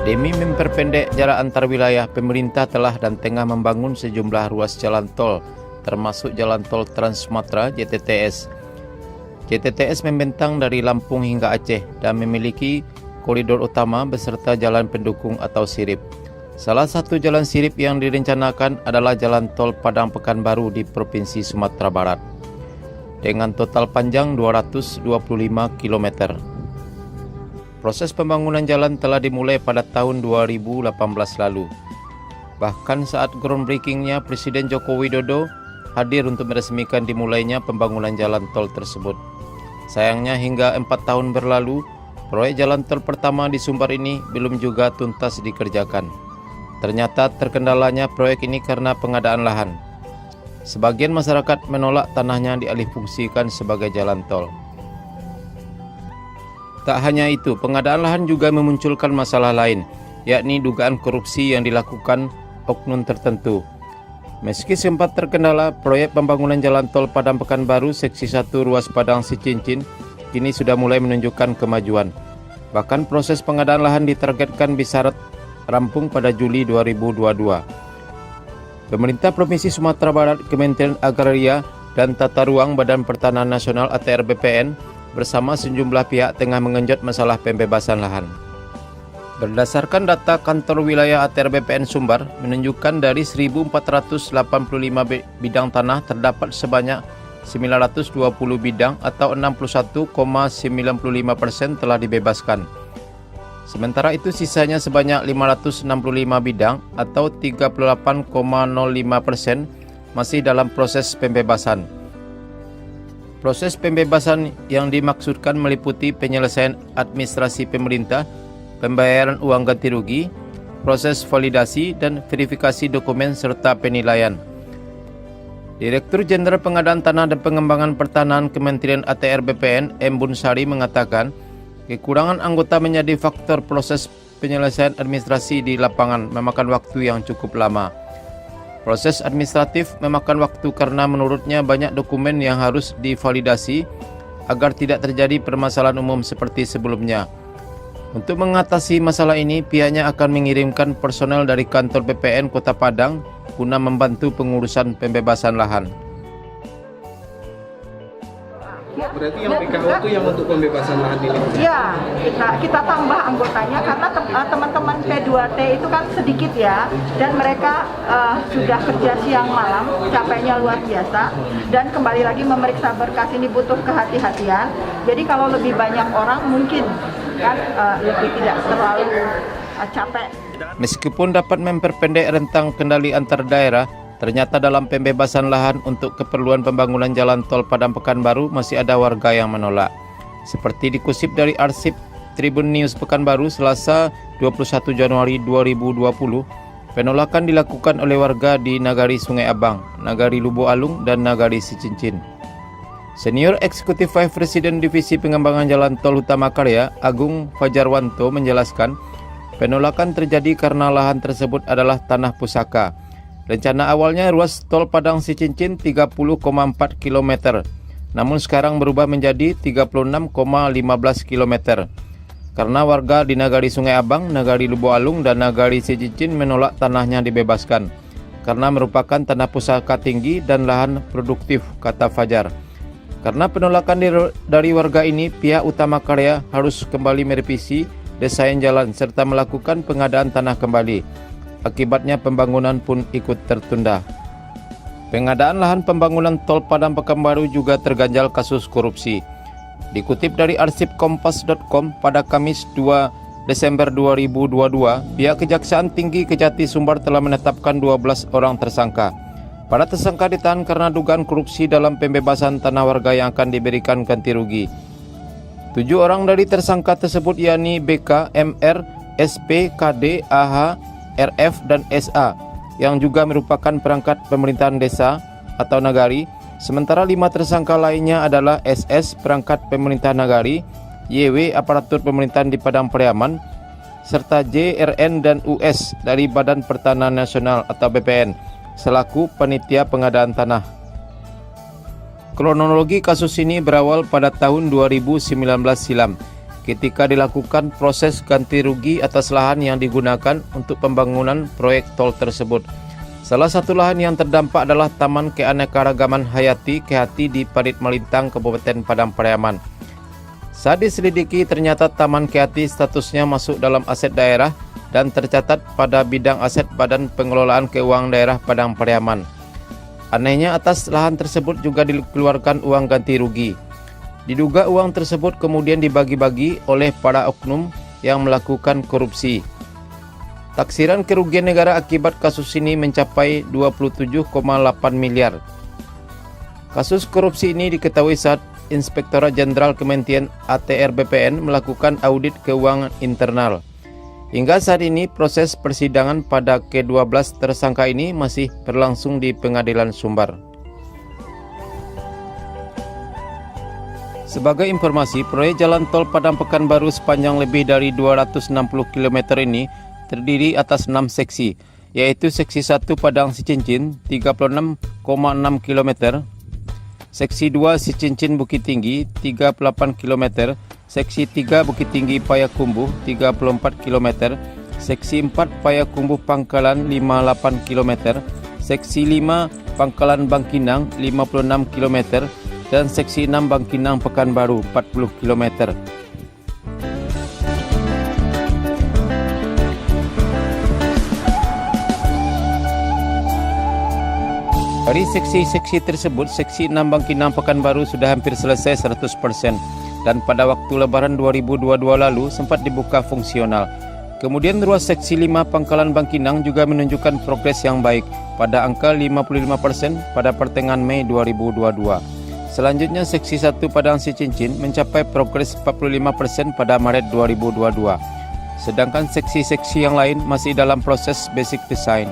Demi memperpendek jarak antar wilayah, pemerintah telah dan tengah membangun sejumlah ruas jalan tol, termasuk Jalan Tol Trans Sumatera (JTTS). JTTS membentang dari Lampung hingga Aceh dan memiliki koridor utama beserta jalan pendukung atau sirip. Salah satu jalan sirip yang direncanakan adalah Jalan Tol Padang Pekanbaru di Provinsi Sumatera Barat, dengan total panjang 225 km. Proses pembangunan jalan telah dimulai pada tahun 2018 lalu. Bahkan saat groundbreakingnya, Presiden Joko Widodo hadir untuk meresmikan dimulainya pembangunan jalan tol tersebut. Sayangnya hingga 4 tahun berlalu, proyek jalan tol pertama di Sumbar ini belum juga tuntas dikerjakan. Ternyata terkendalanya proyek ini karena pengadaan lahan. Sebagian masyarakat menolak tanahnya dialihfungsikan sebagai jalan tol. Tak hanya itu, pengadaan lahan juga memunculkan masalah lain, yakni dugaan korupsi yang dilakukan oknum tertentu. Meski sempat terkendala, proyek pembangunan Jalan Tol Padang Pekanbaru Seksi 1 ruas Padang Sicincin kini sudah mulai menunjukkan kemajuan. Bahkan proses pengadaan lahan ditargetkan bisa rampung pada Juli 2022. Pemerintah Provinsi Sumatera Barat, Kementerian Agraria dan Tata Ruang Badan Pertanahan Nasional ATR BPN bersama sejumlah pihak tengah mengenjot masalah pembebasan lahan. Berdasarkan data kantor wilayah ATR BPN Sumbar menunjukkan dari 1.485 bidang tanah terdapat sebanyak 920 bidang atau 61,95% telah dibebaskan. Sementara itu sisanya sebanyak 565 bidang atau 38,05% masih dalam proses pembebasan. Proses pembebasan yang dimaksudkan meliputi penyelesaian administrasi pemerintah, pembayaran uang ganti rugi, proses validasi dan verifikasi dokumen serta penilaian. Direktur Jenderal Pengadaan Tanah dan Pengembangan Pertanahan Kementerian ATR BPN M. Bunsari mengatakan, kekurangan anggota menjadi faktor proses penyelesaian administrasi di lapangan memakan waktu yang cukup lama. Proses administratif memakan waktu karena menurutnya banyak dokumen yang harus divalidasi agar tidak terjadi permasalahan umum seperti sebelumnya. Untuk mengatasi masalah ini, pihaknya akan mengirimkan personel dari kantor BPN Kota Padang guna membantu pengurusan pembebasan lahan. Berarti yang PKO itu yang untuk pembebasan lahan ini? Ya, kita tambah anggotanya karena teman-teman P2T itu kan sedikit ya, dan mereka sudah kerja siang malam, capeknya luar biasa, dan kembali lagi memeriksa berkas ini butuh kehati-hatian. Jadi kalau lebih banyak orang mungkin kan lebih tidak terlalu capek. Meskipun dapat memperpendek rentang kendali antar daerah, ternyata dalam pembebasan lahan untuk keperluan pembangunan Jalan Tol Padang Pekanbaru masih ada warga yang menolak. Seperti dikutip dari arsip Tribun News Pekanbaru Selasa 21 Januari 2020, penolakan dilakukan oleh warga di Nagari Sungai Abang, Nagari Lubu Alung, dan Nagari Sicincin. Senior Eksekutif Vice President Divisi Pengembangan Jalan Tol Utama Karya, Agung Fajarwanto menjelaskan, penolakan terjadi karena lahan tersebut adalah tanah pusaka. Rencana awalnya ruas tol Padang Sicincin 30,4 km, namun sekarang berubah menjadi 36,15 km. Karena warga di Nagari Sungai Abang, Nagari Lubu Alung, dan Nagari Sicincin menolak tanahnya dibebaskan, karena merupakan tanah pusaka tinggi dan lahan produktif, kata Fajar. Karena penolakan dari warga ini, pihak Utama Karya harus kembali merevisi desain jalan serta melakukan pengadaan tanah kembali. Akibatnya pembangunan pun ikut tertunda. Pengadaan lahan pembangunan tol Padang Pekanbaru juga terganjal kasus korupsi. Dikutip dari arsip kompas.com pada Kamis 2 Desember 2022, pihak Kejaksaan Tinggi Kejati Sumbar telah menetapkan 12 orang tersangka. Para tersangka ditahan karena dugaan korupsi dalam pembebasan tanah warga yang akan diberikan ganti rugi. 7 orang dari tersangka tersebut yakni BK, MR, SP, KD, AH, RF, dan SA yang juga merupakan perangkat pemerintahan desa atau nagari, sementara 5 tersangka lainnya adalah SS, perangkat pemerintahan nagari, YW, aparatur pemerintahan di Padang Pariaman, serta JRN dan US dari Badan Pertanahan Nasional atau BPN selaku panitia pengadaan tanah. Kronologi kasus ini berawal pada tahun 2019 silam ketika dilakukan proses ganti rugi atas lahan yang digunakan untuk pembangunan proyek tol tersebut. Salah satu lahan yang terdampak adalah Taman Keanekaragaman Hayati Kehati di Parit Melintang, Kabupaten Padang Pariaman. Saat diselidiki, ternyata Taman Kehati statusnya masuk dalam aset daerah dan tercatat pada bidang aset Badan Pengelolaan Keuangan Daerah Padang Pariaman. Anehnya, atas lahan tersebut juga dikeluarkan uang ganti rugi. Diduga uang tersebut kemudian dibagi-bagi oleh para oknum yang melakukan korupsi. Taksiran kerugian negara akibat kasus ini mencapai 27,8 miliar. Kasus korupsi ini diketahui saat Inspektorat Jenderal Kementerian ATR BPN melakukan audit keuangan internal. Hingga saat ini proses persidangan pada ke-12 tersangka ini masih berlangsung di Pengadilan Sumbar. Sebagai informasi, proyek jalan tol Padang Pekanbaru sepanjang lebih dari 260 km ini terdiri atas 6 seksi, yaitu seksi 1 Padang Sicincin 36,6 km, seksi 2 Sicincin Bukit Tinggi 38 km, seksi 3 Bukit Tinggi Payakumbuh 34 km, seksi 4 Payakumbuh Pangkalan 58 km, seksi 5 Pangkalan Bangkinang 56 km, dan seksi 6 Bangkinang Pekanbaru 40 km. Dari seksi-seksi tersebut, seksi 6 Bangkinang Pekanbaru sudah hampir selesai 100% dan pada waktu Lebaran 2022 lalu sempat dibuka fungsional. Kemudian ruas seksi 5 Pangkalan Bangkinang juga menunjukkan progres yang baik pada angka 55% pada pertengahan Mei 2022. Selanjutnya seksi 1 Padang Sicincin mencapai progres 45% pada Maret 2022. Sedangkan seksi-seksi yang lain masih dalam proses basic design.